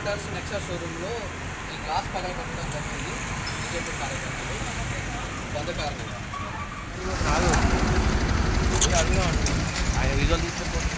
Motors Nexa షోరూంలో ఈ glass పగలగొట్టడం జరిగింది. బీజేపీ కార్యకర్తలు బంద్ కారణంగా ఆయన విజువల్ తీసుకుంటారు.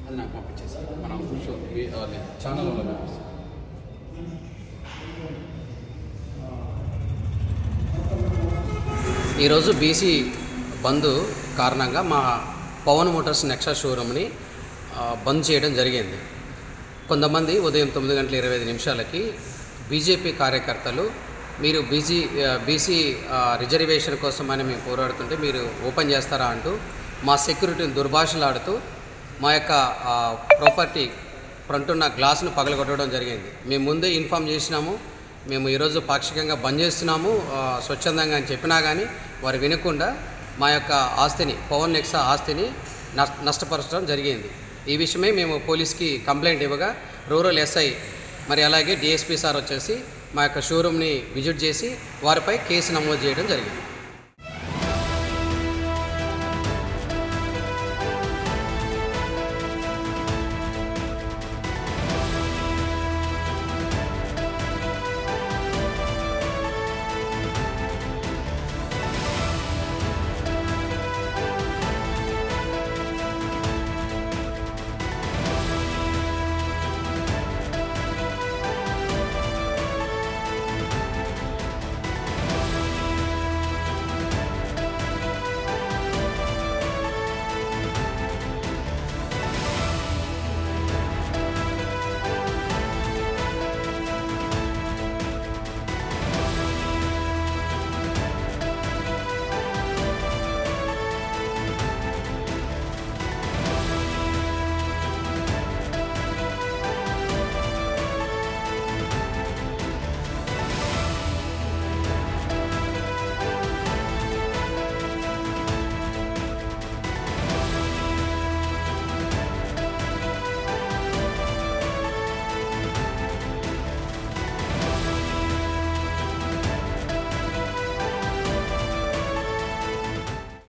అది నాకు పంపించేసి మనం ఛానల్లో పంపిస్తాం. ఈరోజు బీసీ బంద్ కారణంగా మా పవన్ మోటార్స్ నెక్సా షోరూమ్ని బంద్ చేయడం జరిగింది. కొంతమంది ఉదయం 9:25 బీజేపీ కార్యకర్తలు మీరు బీసీ రిజర్వేషన్ కోసమని మేము పోరాడుతుంటే మీరు ఓపెన్ చేస్తారా అంటూ మా సెక్యూరిటీని దుర్భాషలాడుతూ మా యొక్క ప్రాపర్టీ ఫ్రంట్ ఉన్న గ్లాసును పగలగొట్టడం జరిగింది. మేము ముందే ఇన్ఫామ్ చేసినాము, మేము ఈరోజు పాక్షికంగా బంద్ చేస్తున్నాము స్వచ్ఛందంగా అని చెప్పినా కానీ వారు వినకుండా మా యొక్క ఆస్తిని పవన్ నెక్సా ఆస్తిని నష్టపరచడం జరిగింది. ఈ విషయమే మేము పోలీస్కి కంప్లైంట్ ఇవ్వగా రూరల్ ఎస్ఐ మరి అలాగే డిఎస్పీ సార్ వచ్చేసి మా యొక్క షోరూమ్ని విజిట్ చేసి వారిపై కేసు నమోదు చేయడం జరిగింది.